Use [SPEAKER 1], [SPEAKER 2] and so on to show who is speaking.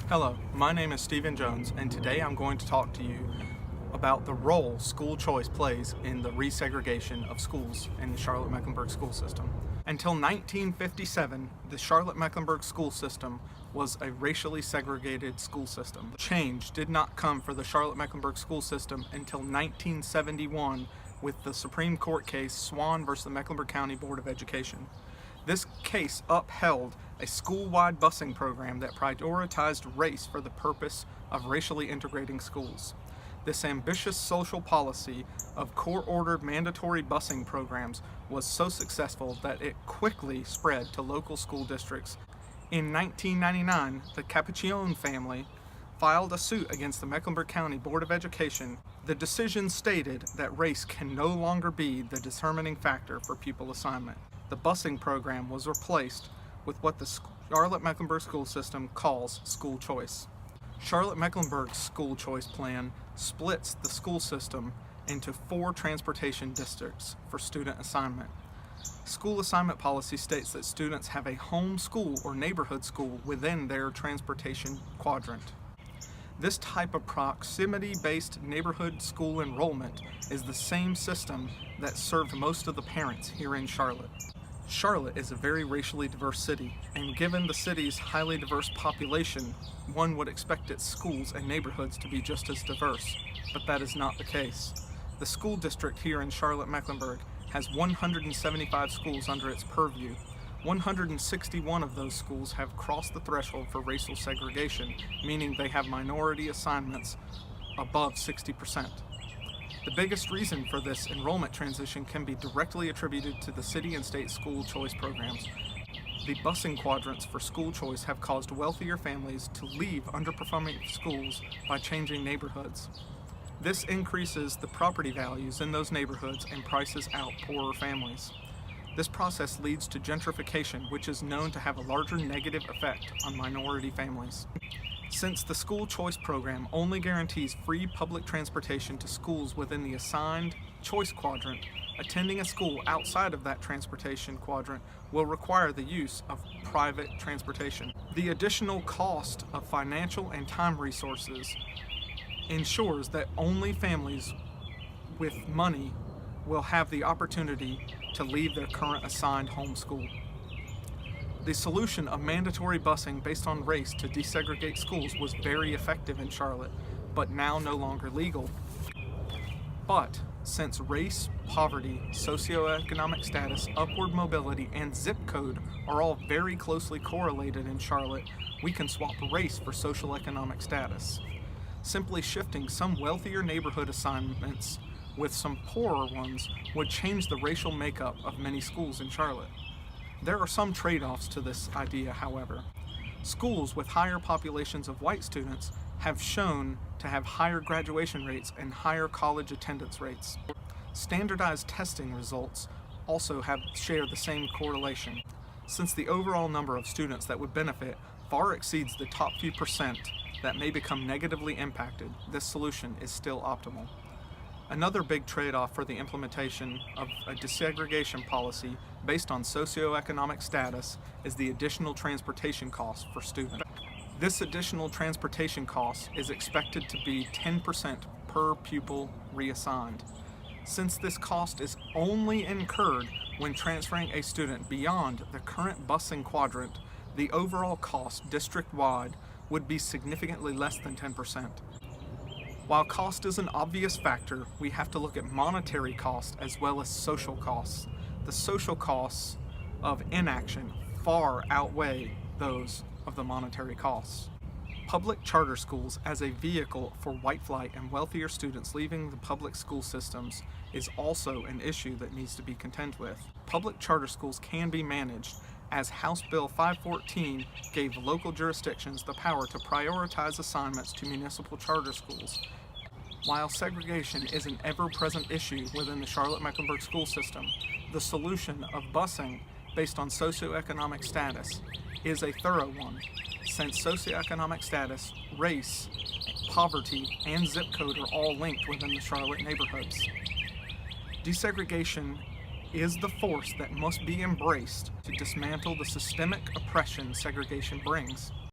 [SPEAKER 1] Hello, my name is Stephen Jones, and today I'm going to talk to you about the role school choice plays in the resegregation of schools in the Charlotte-Mecklenburg school system. Until 1957, the Charlotte-Mecklenburg school system was a racially segregated school system. Change did not come for the Charlotte-Mecklenburg school system until 1971 with the Supreme Court case Swan versus the Mecklenburg County Board of Education. This case upheld a school-wide busing program that prioritized race for the purpose of racially integrating schools. This ambitious social policy of court-ordered mandatory busing programs was so successful that it quickly spread to local school districts. In 1999, the Capuccione family filed a suit against the Mecklenburg County Board of Education. The decision stated that race can no longer be the determining factor for pupil assignment. The busing program was replaced with what the Charlotte-Mecklenburg school system calls school choice. Charlotte-Mecklenburg's school choice plan splits the school system into 4 transportation districts for student assignment. School assignment policy states that students have a home school or neighborhood school within their transportation quadrant. This type of proximity-based neighborhood school enrollment is the same system that served most of the parents here in Charlotte. Charlotte is a very racially diverse city, and given the city's highly diverse population, one would expect its schools and neighborhoods to be just as diverse, but that is not the case. The school district here in Charlotte-Mecklenburg has 175 schools under its purview. 161 of those schools have crossed the threshold for racial segregation, meaning they have minority assignments above 60%. The biggest reason for this enrollment transition can be directly attributed to the city and state school choice programs. The busing quadrants for school choice have caused wealthier families to leave underperforming schools by changing neighborhoods. This increases the property values in those neighborhoods and prices out poorer families. This process leads to gentrification, which is known to have a larger negative effect on minority families. Since the school choice program only guarantees free public transportation to schools within the assigned choice quadrant, attending a school outside of that transportation quadrant will require the use of private transportation. The additional cost of financial and time resources ensures that only families with money will have the opportunity to leave their current assigned home school. The solution of mandatory busing based on race to desegregate schools was very effective in Charlotte, but now no longer legal. But since race, poverty, socioeconomic status, upward mobility, and zip code are all very closely correlated in Charlotte, we can swap race for socioeconomic status. Simply shifting some wealthier neighborhood assignments with some poorer ones would change the racial makeup of many schools in Charlotte. There are some trade-offs to this idea, however. Schools with higher populations of white students have shown to have higher graduation rates and higher college attendance rates. Standardized testing results also share the same correlation. Since the overall number of students that would benefit far exceeds the top few percent that may become negatively impacted, this solution is still optimal. Another big trade-off for the implementation of a desegregation policy based on socioeconomic status is the additional transportation cost for students. This additional transportation cost is expected to be 10% per pupil reassigned. Since this cost is only incurred when transferring a student beyond the current busing quadrant, the overall cost district-wide would be significantly less than 10%. While cost is an obvious factor, we have to look at monetary cost as well as social costs. The social costs of inaction far outweigh those of the monetary costs. Public charter schools as a vehicle for white flight and wealthier students leaving the public school systems is also an issue that needs to be contended with. Public charter schools can be managed as House Bill 514 gave local jurisdictions the power to prioritize assignments to municipal charter schools. While segregation is an ever-present issue within the Charlotte-Mecklenburg school system, the solution of busing based on socioeconomic status is a thorough one, since socioeconomic status, race, poverty, and zip code are all linked within the Charlotte neighborhoods. Desegregation is the force that must be embraced to dismantle the systemic oppression segregation brings.